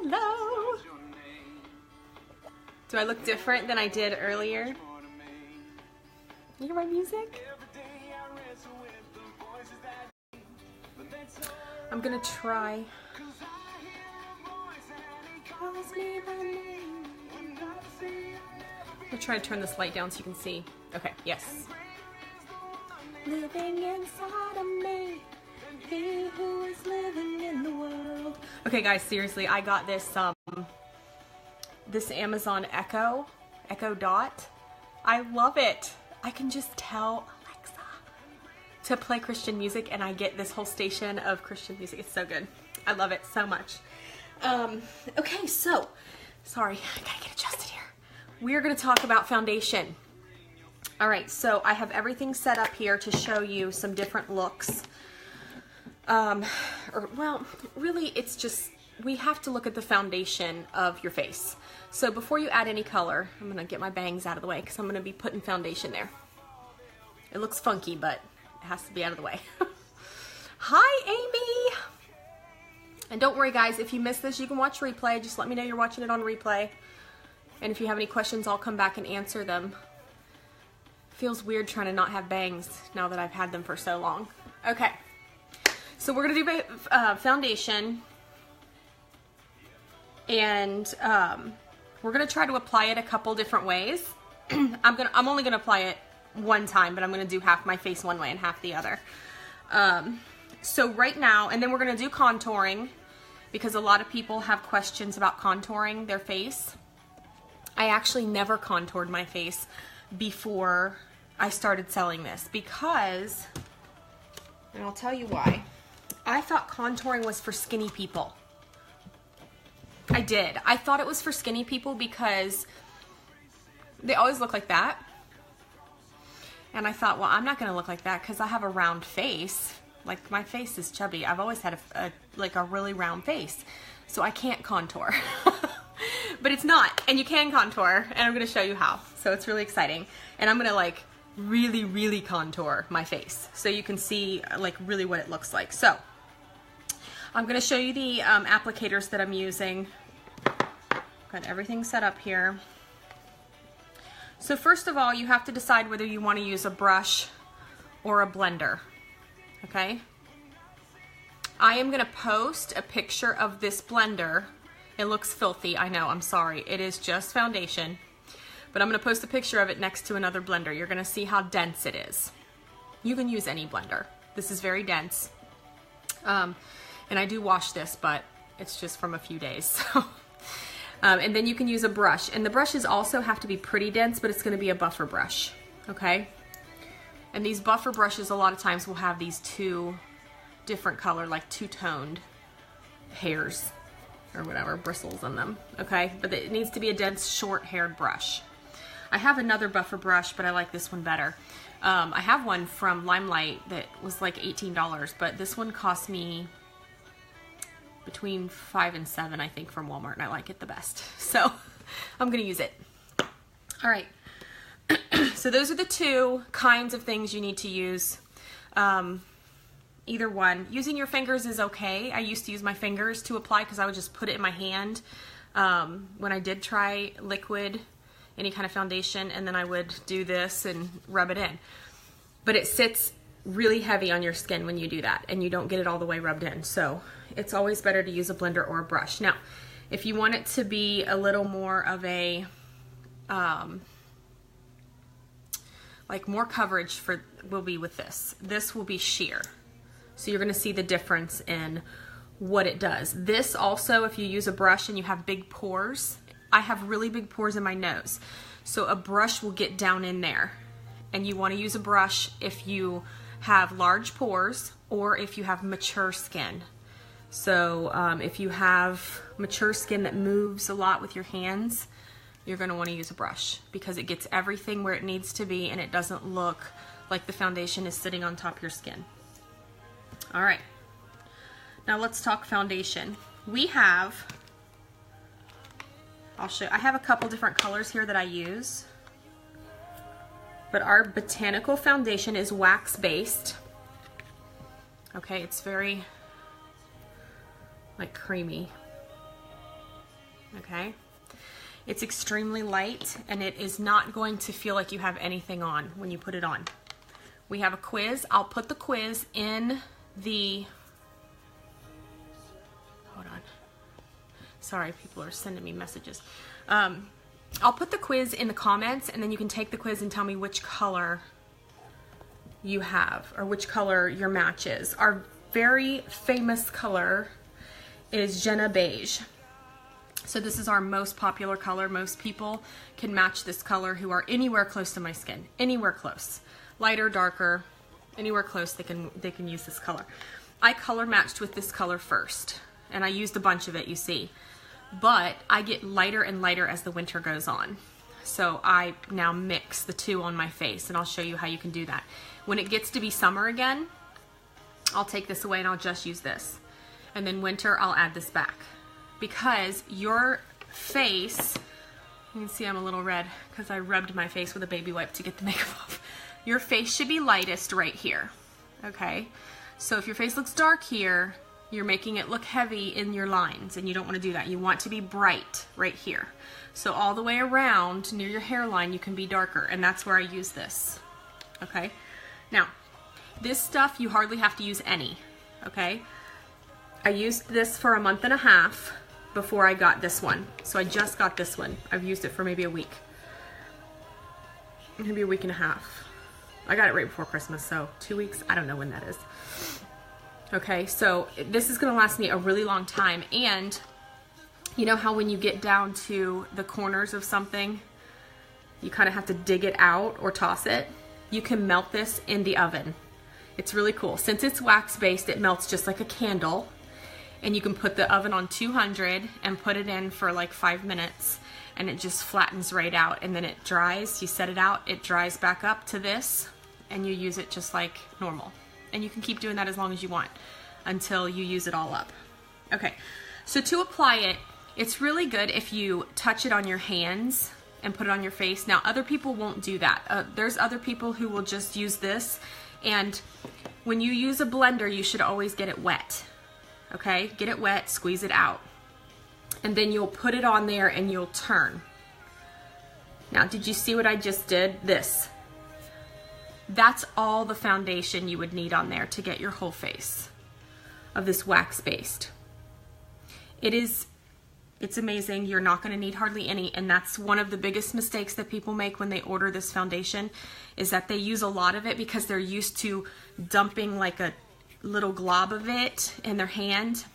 hello. Do I look different than I did earlier? You hear my music? I'm gonna try. I'm gonna try to turn this light down so you can see. Okay, yes. Living inside of me, he who is living in the world. Okay guys, seriously, I got this this Amazon Echo Dot. I love it. I can just tell Alexa to play Christian music and I get this whole station of Christian music. It's so good. I love it so much. Okay, so, sorry, I gotta get adjusted here. We're gonna talk about foundation. All right, so I have everything set up here to show you some different looks. Well, really it's just, we have to look at the foundation of your face. So before you add any color, I'm gonna get my bangs out of the way because I'm gonna be putting foundation there. It looks funky, but it has to be out of the way. Hi, Amy! And don't worry guys, if you missed this, you can watch replay. Just let me know you're watching it on replay. And if you have any questions, I'll come back and answer them. Feels weird trying to not have bangs now that I've had them for so long. Okay, so we're gonna do foundation, and we're gonna try to apply it a couple different ways. I'm only gonna apply it one time, but I'm gonna do half my face one way and half the other. So right now, and then we're gonna do contouring because a lot of people have questions about contouring their face. I actually never contoured my face before I started selling this because, and I'll tell you why, I thought contouring was for skinny people. I did. I thought it was for skinny people because they always look like that. And I thought, well, I'm not going to look like that because I have a round face. Like, my face is chubby. I've always had like a really round face. So I can't contour. But it's not, and you can contour, and I'm going to show you how. So it's really exciting. And I'm going to like really contour my face so you can see like really what it looks like. So I'm going to show you the applicators that I'm using. Got everything set up here. So first of all, you have to decide whether you want to use a brush or a blender. Okay? I am going to post a picture of this blender. It looks filthy, I know, I'm sorry. It is just foundation. But I'm going to post a picture of it next to another blender. You're going to see how dense it is. You can use any blender. This is very dense. And I do wash this, but it's just from a few days. So. And then you can use a brush. And the brushes also have to be pretty dense, but it's going to be a buffer brush. Okay? And these buffer brushes a lot of times will have these two different color, like two-toned hairs or whatever, bristles in them. Okay? But it needs to be a dense, short-haired brush. I have another buffer brush, but I like this one better. I have one from Limelight that was like $18, but this one cost me between $5 and $7, I think, from Walmart, and I like it the best. So I'm gonna use it. All right. So those are the two kinds of things you need to use. Either one. Using your fingers is okay. I used to use my fingers to apply because I would just put it in my hand when I did try liquid, any kind of foundation, and then I would do this and rub it in. But it sits really heavy on your skin when you do that, and you don't get it all the way rubbed in. So it's always better to use a blender or a brush. Now, if you want it to be a little more of a, like more coverage will be with this. This will be sheer. So you're gonna see the difference in what it does. This also, if you use a brush and you have big pores, I have really big pores in my nose. So a brush will get down in there. And you wanna use a brush if you have large pores or if you have mature skin. So if you have mature skin that moves a lot with your hands, you're gonna wanna use a brush because it gets everything where it needs to be and it doesn't look like the foundation is sitting on top of your skin. All right, now let's talk foundation. We have, I have a couple different colors here that I use, but our Botanical foundation is wax based. Okay, it's very like creamy. okay? It's extremely light, and it is not going to feel like you have anything on when you put it on. We have a quiz. I'll put the quiz in the, hold on. Sorry, people are sending me messages. I'll put the quiz in the comments, and then you can take the quiz and tell me which color you have, or which color your match is. Our very famous color is Jenna Beige. So this is our most popular color. Most people can match this color who are anywhere close to my skin, anywhere close. Lighter, darker, anywhere close, they can use this color. I color matched with this color first, and I used a bunch of it, you see. But I get lighter and lighter as the winter goes on. So I now mix the two on my face, and I'll show you how you can do that. When it gets to be summer again, I'll take this away and I'll just use this. And then winter, I'll add this back. Because your face, you can see I'm a little red because I rubbed my face with a baby wipe to get the makeup off. Your face should be lightest right here, okay? So if your face looks dark here, you're making it look heavy in your lines, and you don't want to do that. You want to be bright right here. So all the way around near your hairline, you can be darker, and that's where I use this, okay? Now, this stuff, you hardly have to use any, okay? I used this for a month and a half before I got this one. So I just got this one. I've used it for maybe a week. Maybe a week and a half. I got it right before Christmas, so 2 weeks. I don't know when that is. Okay, so this is gonna last me a really long time. And you know how when you get down to the corners of something, you kind of have to dig it out or toss it? You can melt this in the oven. It's really cool. Since it's wax-based, it melts just like a candle. And you can put the oven on 200 and put it in for like 5 minutes, and it just flattens right out, and then it dries. You set it out, it dries back up to this, and you use it just like normal. And you can keep doing that as long as you want until you use it all up. Okay, so to apply it, it's really good if you touch it on your hands and put it on your face. Now, other people won't do that. There's other people who will just use this, and when you use a blender, you should always get it wet. Okay, get it wet, squeeze it out, and then you'll put it on there and you'll turn. Now, did you see what I just did? This. That's all the foundation you would need on there to get your whole face of this wax-based. It's amazing. You're not going to need hardly any, and that's one of the biggest mistakes that people make when they order this foundation, is that they use a lot of it because they're used to dumping like a little glob of it in their hand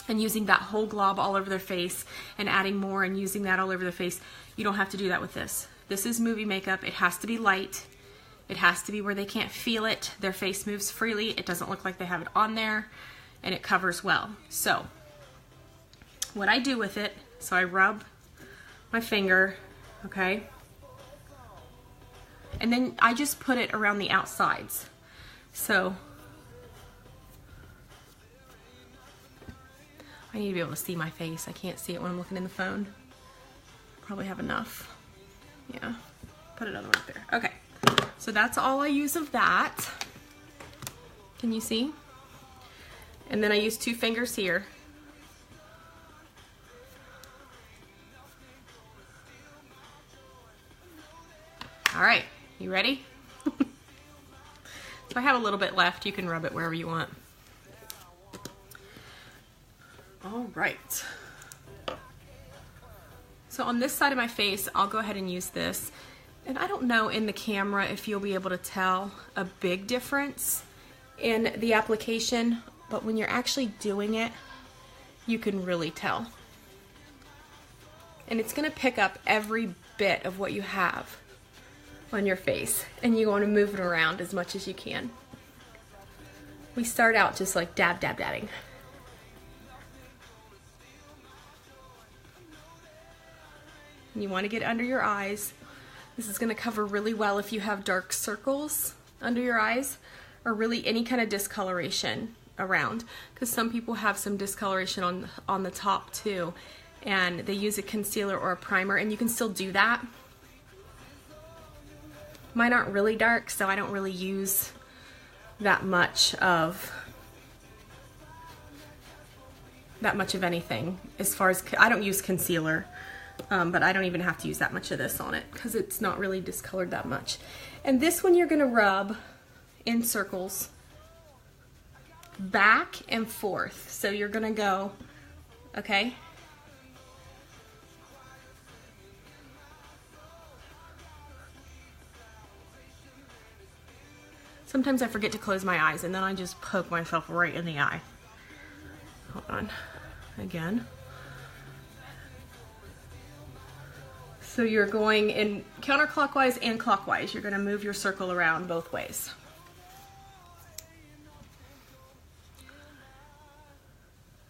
and using that whole glob all over their face and adding more and using that all over their face. You don't have to do that with this. This is movie makeup. It has to be light. It has to be where they can't feel it. Their face moves freely. It doesn't look like they have it on there, and it covers well. So what I do with it, so I rub my finger, okay? And then I just put it around the outsides. So I need to be able to see my face. I can't see it when I'm looking in the phone. Probably have enough. Yeah, put another one up there. Okay, so that's all I use of that. Can you see? And then I use 2 fingers here. All right, you ready? So I have a little bit left. You can rub it wherever you want. All right. So on this side of my face, I'll go ahead and use this. And I don't know in the camera if you'll be able to tell a big difference in the application, but when you're actually doing it, you can really tell. And it's gonna pick up every bit of what you have on your face, and you want to move it around as much as you can. We start out just like dab, dab, dabbing. You want to get under your eyes. This is going to cover really well if you have dark circles under your eyes, or really any kind of discoloration around, because some people have some discoloration on the top too, and they use a concealer or a primer, and you can still do that. Mine aren't really dark, so I don't really use that much of that much of anything as far as, I don't use concealer, but I don't even have to use that much of this on it because it's not really discolored that much. And this one you're gonna rub in circles back and forth. So you're gonna go, okay? Sometimes I forget to close my eyes and then I just poke myself right in the eye. Hold on, again. So you're going in counterclockwise and clockwise. You're gonna move your circle around both ways.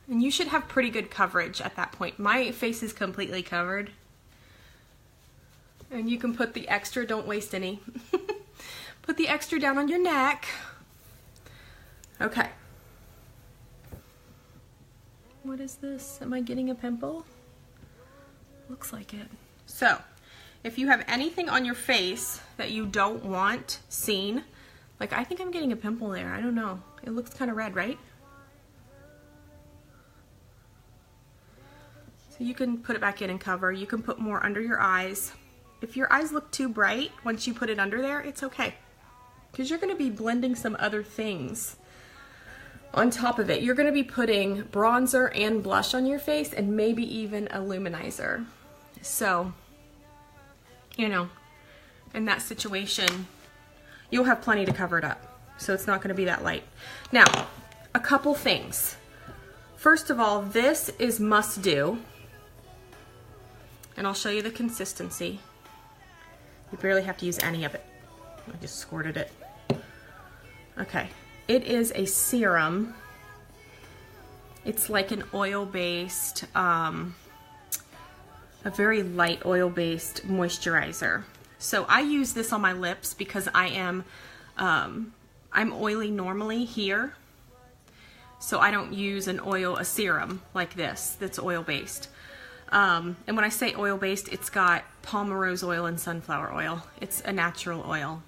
And you should have pretty good coverage at that point. My face is completely covered. And you can put the extra, don't waste any. Put the extra down on your neck. Okay. What is this? Am I getting a pimple? Looks like it. So, if you have anything on your face that you don't want seen, like I think I'm getting a pimple there. I don't know. It looks kind of red, right? So you can put it back in and cover. You can put more under your eyes. If your eyes look too bright, once you put it under there, it's okay. Because you're going to be blending some other things on top of it. You're going to be putting bronzer and blush on your face and maybe even a luminizer. So, you know, in that situation, you'll have plenty to cover it up. So it's not going to be that light. Now, a couple things. First of all, this is must do. And I'll show you the consistency. You barely have to use any of it. I just squirted it. Okay, it is a serum. It's like an oil-based, a very light oil-based moisturizer. So I use this on my lips because I'm oily normally here. So I don't use a serum like this that's oil-based. And when I say oil-based, it's got palm-rose oil and sunflower oil. It's a natural oil.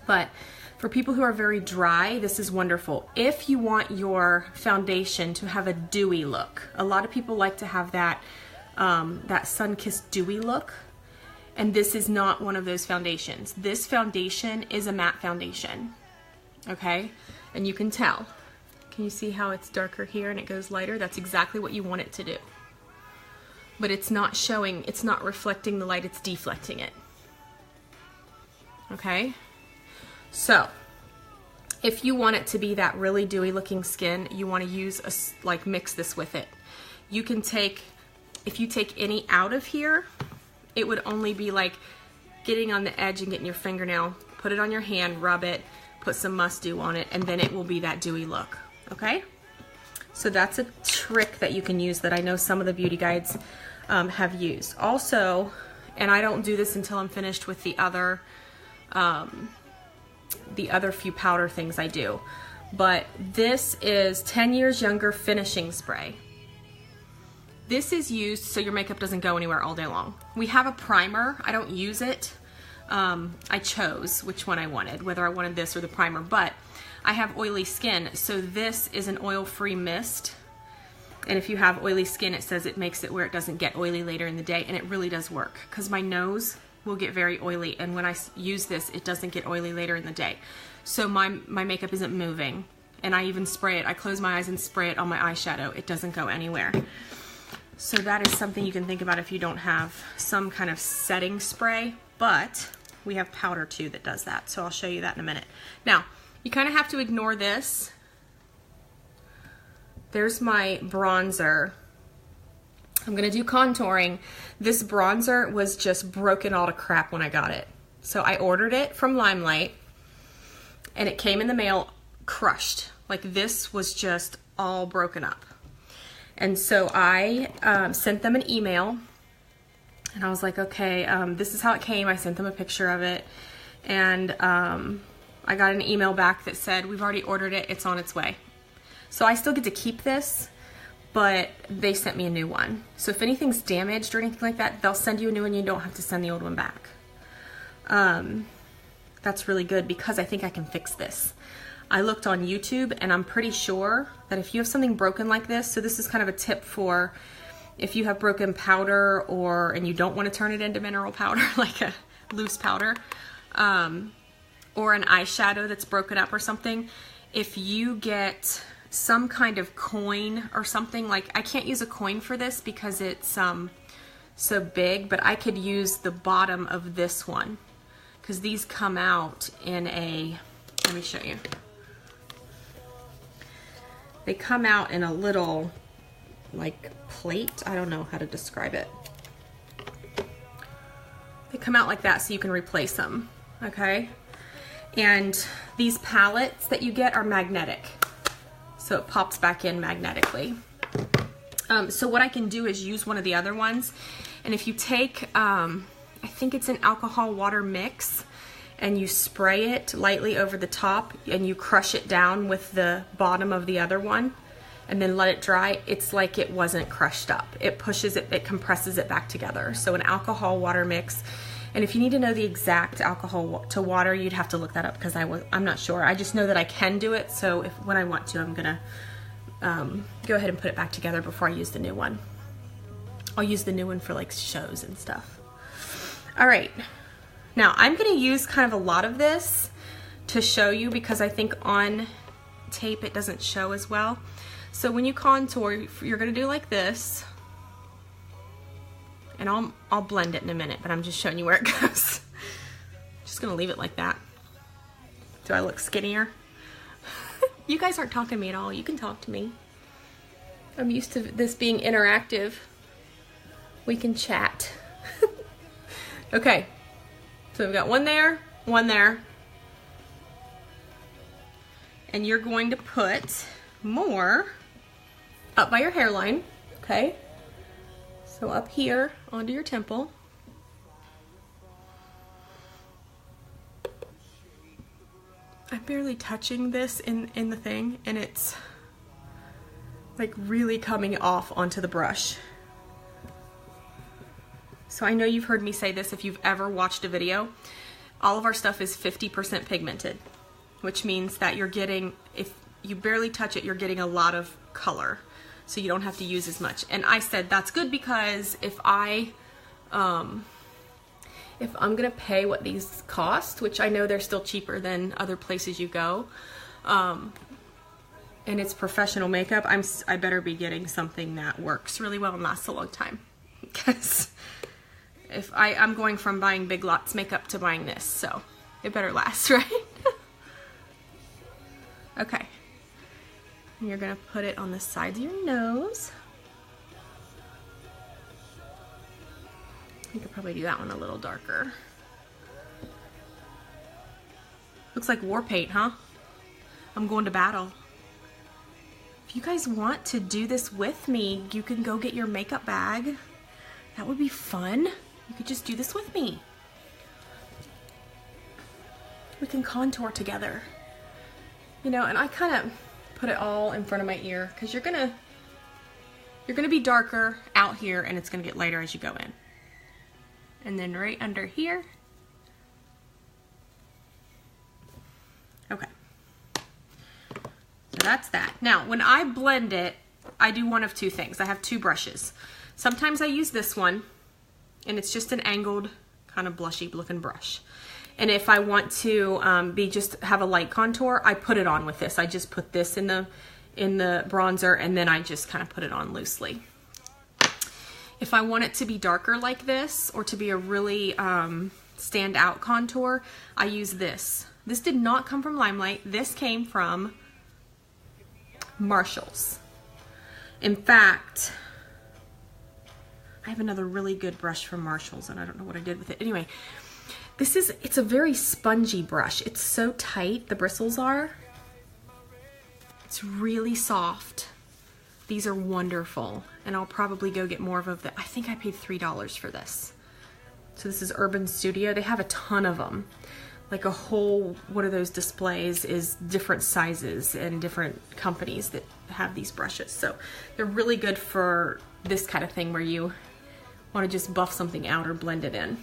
But for people who are very dry, this is wonderful. If you want your foundation to have a dewy look, a lot of people like to have that, that sun-kissed dewy look, and this is not one of those foundations. This foundation is a matte foundation, okay? And you can tell. Can you see how it's darker here and it goes lighter? That's exactly what you want it to do. But it's not showing, it's not reflecting the light, it's deflecting it. Okay? So, if you want it to be that really dewy looking skin, you want to use mix this with it. You can take, if you take any out of here, it would only be like getting on the edge and getting your fingernail, put it on your hand, rub it, put some must do on it, and then it will be that dewy look. Okay? So that's a trick that you can use that I know some of the beauty guides have used. Also, and I don't do this until I'm finished with the other few powder things I do, but this is 10 Years Younger finishing spray. This is used so your makeup doesn't go anywhere all day long. We have a primer. I don't use it. I chose which one I wanted, whether I wanted this or the primer, but I have oily skin, so this is an oil-free mist. And if you have oily skin, it says it makes it where it doesn't get oily later in the day, and it really does work because my nose will get very oily, and when I use this, it doesn't get oily later in the day. So my makeup isn't moving, and I even spray it. I close my eyes and spray it on my eyeshadow. It doesn't go anywhere. So that is something you can think about if you don't have some kind of setting spray, but we have powder too that does that, so I'll show you that in a minute. Now, you kind of have to ignore this. There's my bronzer. I'm gonna do contouring. This bronzer was just broken all to crap when I got it. So I ordered it from Limelight and it came in the mail crushed. Like this was just all broken up. And so I sent them an email and I was like, okay, this is how it came. I sent them a picture of it and I got an email back that said, we've already ordered it, it's on its way. So I still get to keep this, but they sent me a new one. So if anything's damaged or anything like that, they'll send you a new one. You don't have to send the old one back. That's really good because I think I can fix this. I looked on YouTube, and I'm pretty sure that if you have something broken like this, so this is kind of a tip for if you have broken powder and you don't want to turn it into mineral powder, like a loose powder, or an eyeshadow that's broken up or something, if you get some kind of coin or something, like I can't use a coin for this because it's so big, but I could use the bottom of this one because these come out in a, let me show you. They come out in a little like plate. I don't know how to describe it. They come out like that so you can replace them, okay? And these palettes that you get are magnetic. So it pops back in magnetically. So what I can do is use one of the other ones. And if you take, I think it's an alcohol water mix, and you spray it lightly over the top and you crush it down with the bottom of the other one and then let it dry, it's like it wasn't crushed up. It pushes it, it compresses it back together. So an alcohol water mix. And if you need to know the exact alcohol to water, you'd have to look that up because I'm not sure. I just know that I can do it. So when I want to, I'm gonna go ahead and put it back together before I use the new one. I'll use the new one for like shows and stuff. All right. Now I'm going to use kind of a lot of this to show you because I think on tape it doesn't show as well. So when you contour, you're going to do like this, and I'll blend it in a minute, but I'm just showing you where it goes. Just going to leave it like that. Do I look skinnier? You guys aren't talking to me at all. You can talk to me. I'm used to this being interactive. We can chat. Okay. So we've got one there, and you're going to put more up by your hairline, okay? So up here onto your temple. I'm barely touching this in the thing, and it's like really coming off onto the brush. So I know you've heard me say this if you've ever watched a video. All of our stuff is 50% pigmented, which means that you're getting, if you barely touch it, you're getting a lot of color. So you don't have to use as much. And I said that's good because if I'm gonna pay what these cost, which I know they're still cheaper than other places you go, and it's professional makeup, I better be getting something that works really well and lasts a long time. Because if I'm going from buying Big Lots makeup to buying this, so it better last, right? Okay. And you're gonna put it on the sides of your nose. You could probably do that one a little darker. Looks like war paint, huh? I'm going to battle. If you guys want to do this with me, you can go get your makeup bag. That would be fun. You could just do this with me. We can contour together. You know, and I kind of put it all in front of my ear because you're gonna be darker out here and it's gonna get lighter as you go in. And then right under here. Okay. So that's that. Now, when I blend it, I do one of two things. I have two brushes. Sometimes I use this one, and it's just an angled, kind of blushy looking brush. And if I want to just have a light contour, I put it on with this. I just put this in the bronzer, and then I just kind of put it on loosely. If I want it to be darker like this, or to be a really stand out contour, I use this. This did not come from Limelight. This came from Marshall's. In fact, I have another really good brush from Marshall's, and I don't know what I did with it. Anyway, it's a very spongy brush. It's so tight, the bristles are. It's really soft. These are wonderful, and I'll probably go get more of them. I think I paid $3 for this. So this is Urban Studio. They have a ton of them. Like a whole, one of those displays is different sizes and different companies that have these brushes. So they're really good for this kind of thing where you want to just buff something out or blend it in.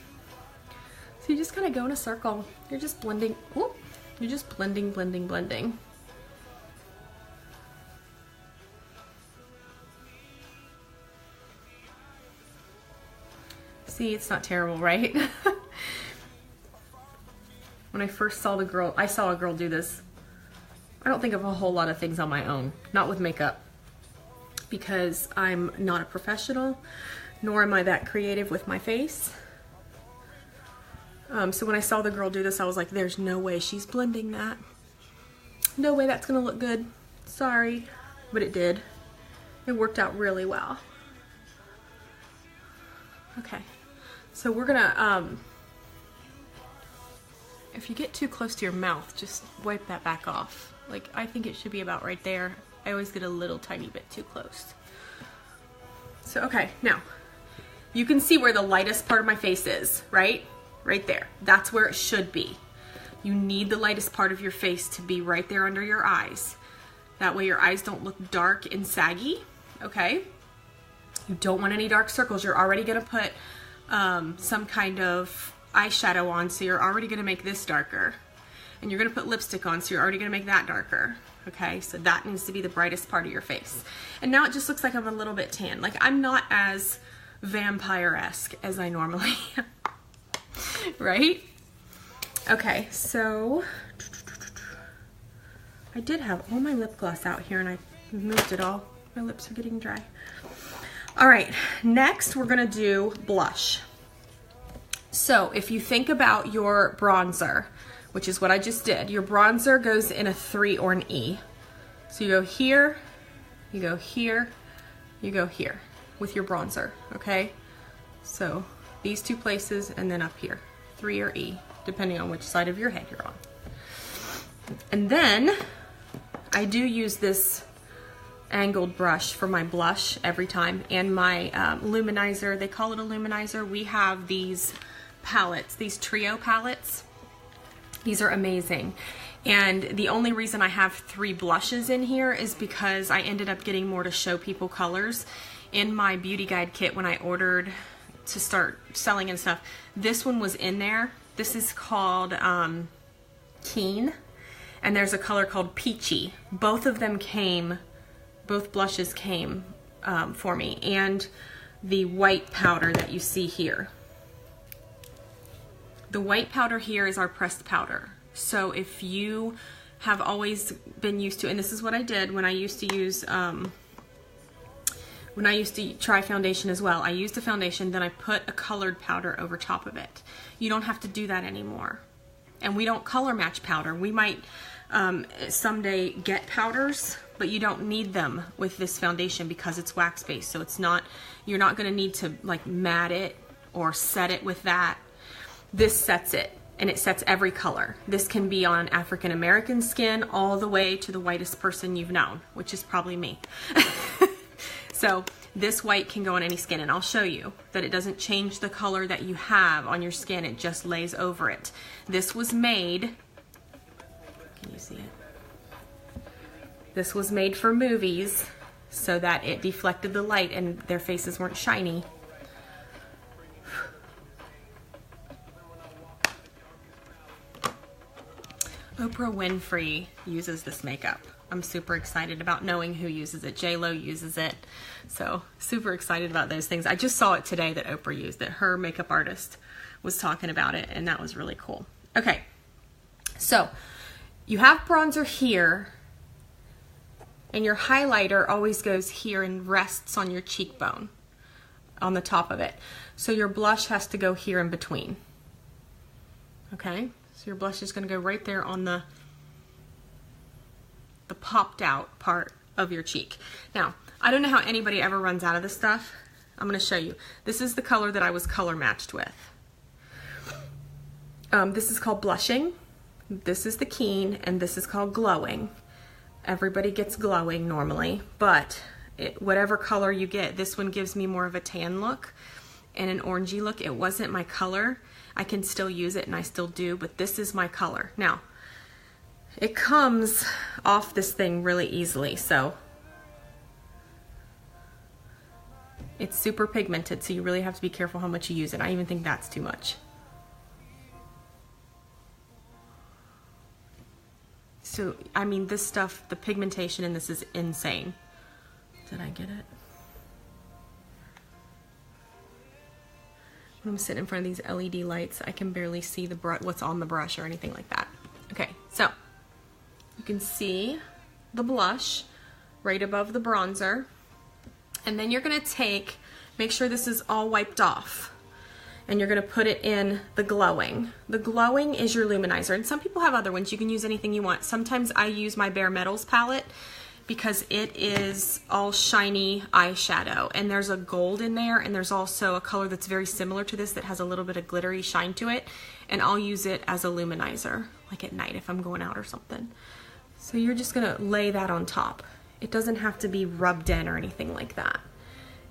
So you just kind of go in a circle. You're just blending. Ooh, you're just blending, blending, blending. See, it's not terrible, right? When I first saw I saw a girl do this. I don't think of a whole lot of things on my own, not with makeup, because I'm not a professional, nor am I that creative with my face. So when I saw the girl do this, I was like, there's no way she's blending that. No way that's gonna look good. Sorry, but it did. It worked out really well. Okay, so we're gonna, if you get too close to your mouth, just wipe that back off. Like, I think it should be about right there. I always get a little tiny bit too close. So, okay, now, you can see where the lightest part of my face is, right? Right there. That's where it should be. You need the lightest part of your face to be right there under your eyes. That way your eyes don't look dark and saggy, okay? You don't want any dark circles. You're already gonna put some kind of eyeshadow on, so you're already gonna make this darker. And you're gonna put lipstick on, so you're already gonna make that darker. Okay, so that needs to be the brightest part of your face. And now it just looks like I'm a little bit tan. Like, I'm not as vampire-esque as I normally am. Right? Okay, so I did have all my lip gloss out here and I moved it all. My lips are getting dry. All right, next we're gonna do blush. So if you think about your bronzer, which is what I just did, your bronzer goes in a 3 or an E. So you go here, you go here, you go here with your bronzer, okay? So these two places and then up here, 3 or E, depending on which side of your head you're on. And then I do use this angled brush for my blush every time, and my luminizer. They call it a luminizer. We have these palettes, these trio palettes. These are amazing. And the only reason I have 3 blushes in here is because I ended up getting more to show people colors. In my beauty guide kit, when I ordered to start selling and stuff, this one was in there. This is called Keen, and there's a color called Peachy. Both of them came, both blushes came for me, and the white powder that you see here. The white powder here is our pressed powder. So if you have always been used to, and this is what I did when I used to use, when I used to try foundation as well, I used a foundation, then I put a colored powder over top of it. You don't have to do that anymore. And we don't color match powder. We might someday get powders, but you don't need them with this foundation because it's wax based. So it's not, you're not gonna need to like matte it or set it with that. This sets it, and it sets every color. This can be on African American skin all the way to the whitest person you've known, which is probably me. So this white can go on any skin, and I'll show you that it doesn't change the color that you have on your skin. It just lays over it. This was made, can you see it? This was made for movies so that it deflected the light and their faces weren't shiny. Oprah Winfrey uses this makeup. I'm super excited about knowing who uses it. J-Lo uses it. So super excited about those things. I just saw it today that Oprah used it. Her makeup artist was talking about it, and that was really cool. Okay, so you have bronzer here, and your highlighter always goes here and rests on your cheekbone, on the top of it. So your blush has to go here in between. Okay, so your blush is going to go right there on the popped out part of your cheek. Now, I don't know how anybody ever runs out of this stuff. I'm going to show you. This is the color that I was color matched with. This is called blushing. This is the Keen, and this is called glowing. Everybody gets glowing normally, but whatever color you get, this one gives me more of a tan look and an orangey look. It wasn't my color. I can still use it, and I still do, but this is my color. Now, it comes off this thing really easily, so it's super pigmented, so you really have to be careful how much you use it. I even think that's too much. So, I mean, this stuff, the pigmentation in this is insane. Did I get it? When I'm sitting in front of these LED lights, I can barely see the what's on the brush or anything like that. Okay, so you can see the blush right above the bronzer. And then you're gonna make sure this is all wiped off. And you're gonna put it in the glowing. The glowing is your luminizer. And some people have other ones. You can use anything you want. Sometimes I use my Bare Metals palette because it is all shiny eyeshadow. And there's a gold in there, and there's also a color that's very similar to this that has a little bit of glittery shine to it. And I'll use it as a luminizer, like at night if I'm going out or something. So you're just gonna lay that on top. It doesn't have to be rubbed in or anything like that.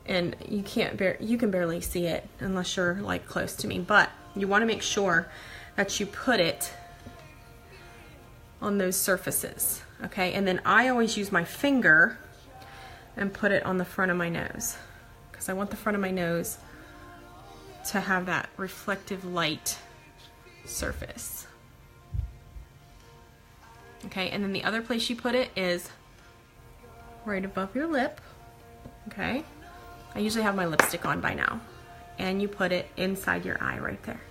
And you can barely see it unless you're like close to me, but you want to make sure that you put it on those surfaces, okay? And then I always use my finger and put it on the front of my nose because I want the front of my nose to have that reflective light surface. Okay, and then the other place you put it is right above your lip, okay? I usually have my lipstick on by now. And you put it inside your eye right there.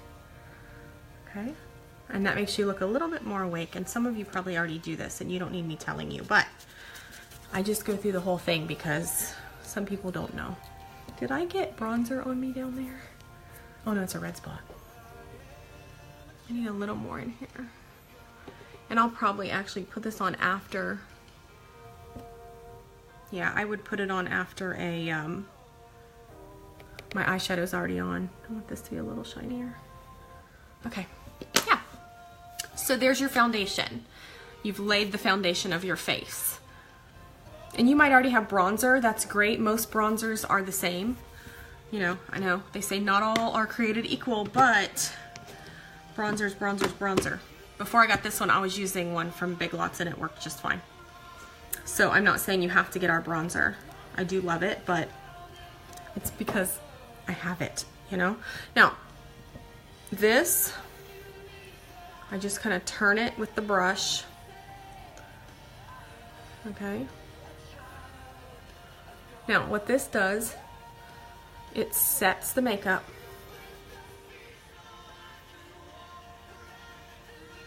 Okay? And that makes you look a little bit more awake. And some of you probably already do this and you don't need me telling you. But I just go through the whole thing because some people don't know. Did I get bronzer on me down there? Oh no, it's a red spot. I need a little more in here. And I'll probably actually put this on after. Yeah, I would put it on after a my eyeshadow's already on. I want this to be a little shinier. Okay, yeah. So there's your foundation. You've laid the foundation of your face. And you might already have bronzer. That's great. Most bronzers are the same. You know, I know they say not all are created equal, but bronzer's bronzer. Before I got this one, I was using one from Big Lots and it worked just fine. So I'm not saying you have to get our bronzer. I do love it, but it's because I have it, you know? Now, this, I just kind of turn it with the brush, okay? Now, what this does, it sets the makeup.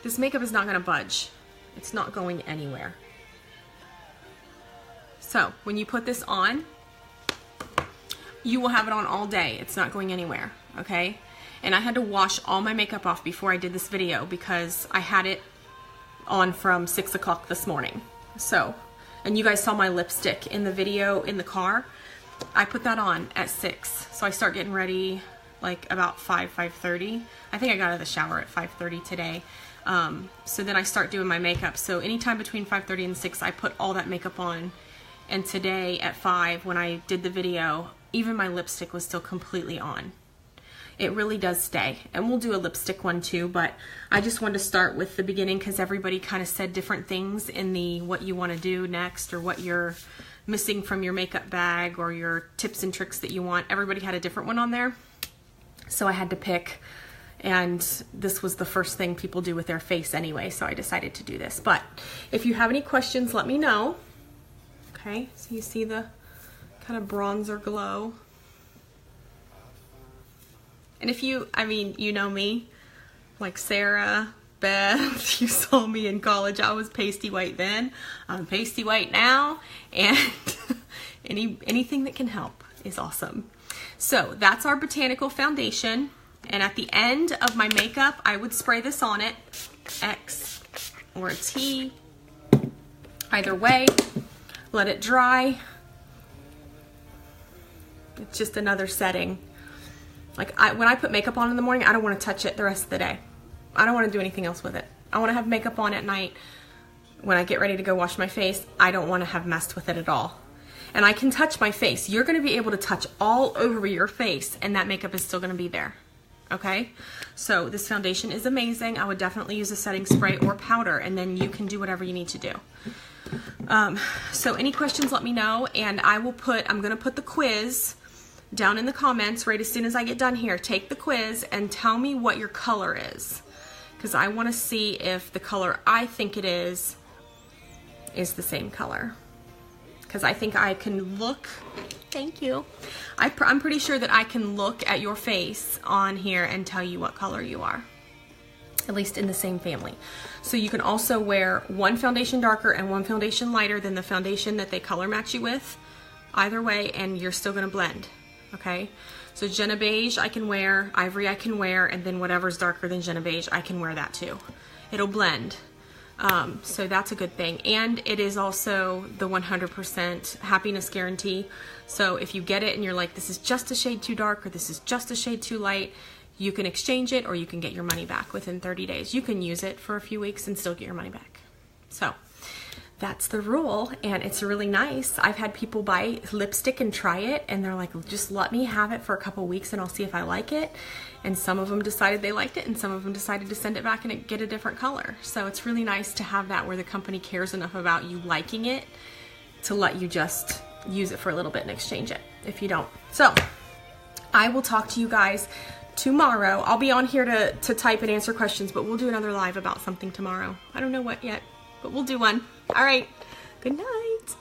This makeup is not gonna budge. It's not going anywhere. So, when you put this on, you will have it on all day. It's not going anywhere, okay? And I had to wash all my makeup off before I did this video because I had it on from 6 o'clock this morning. So, and you guys saw my lipstick in the video in the car. I put that on at 6. So I start getting ready like about 5:30. I think I got out of the shower at 5:30 today. So then I start doing my makeup. So anytime between 5:30 and 6, I put all that makeup on. And today at 5, when I did the video, even my lipstick was still completely on. It really does stay. And we'll do a lipstick one too, but I just wanted to start with the beginning because everybody kind of said different things in the what you want to do next or what you're missing from your makeup bag or your tips and tricks that you want. Everybody had a different one on there. So I had to pick, and this was the first thing people do with their face anyway, so I decided to do this. But if you have any questions, let me know. Okay, so you see the kind of bronzer glow. And if you, I mean, you know me, like Sarah, Beth, you saw me in college. I was pasty white then. I'm pasty white now. And anything that can help is awesome. So that's our Botanical foundation. And at the end of my makeup, I would spray this on it. X or a T. Either way. Let it dry. It's just another setting. Like when I put makeup on in the morning, I don't want to touch it the rest of the day. I don't want to do anything else with it. I want to have makeup on at night. When I get ready to go wash my face, I don't want to have messed with it at all. And I can touch my face. You're going to be able to touch all over your face and that makeup is still going to be there. Okay? So this foundation is amazing. I would definitely use a setting spray or powder and then you can do whatever you need to do. So any questions, let me know, and I'm going to put the quiz down in the comments right as soon as I get done here. Take the quiz and tell me what your color is, because I want to see if the color I think it is the same color, because I think I can look Thank you. I'm pretty sure that I can look at your face on here and tell you what color you are, at least in the same family. So you can also wear one foundation darker and one foundation lighter than the foundation that they color match you with, either way, and you're still gonna blend, okay? So Jenna Beige I can wear, Ivory I can wear, and then whatever's darker than Jenna Beige, I can wear that too. It'll blend. So that's a good thing. And it is also the 100% happiness guarantee. So if you get it and you're like, this is just a shade too dark or this is just a shade too light, you can exchange it or you can get your money back within 30 days. You can use it for a few weeks and still get your money back. So that's the rule, and it's really nice. I've had people buy lipstick and try it, and they're like, just let me have it for a couple weeks and I'll see if I like it. And some of them decided they liked it, and some of them decided to send it back and get a different color. So it's really nice to have that where the company cares enough about you liking it to let you just use it for a little bit and exchange it if you don't. So I will talk to you guys tomorrow. I'll be on here to type and answer questions, but we'll do another live about something tomorrow. I don't know what yet, but we'll do one. All right. Good night.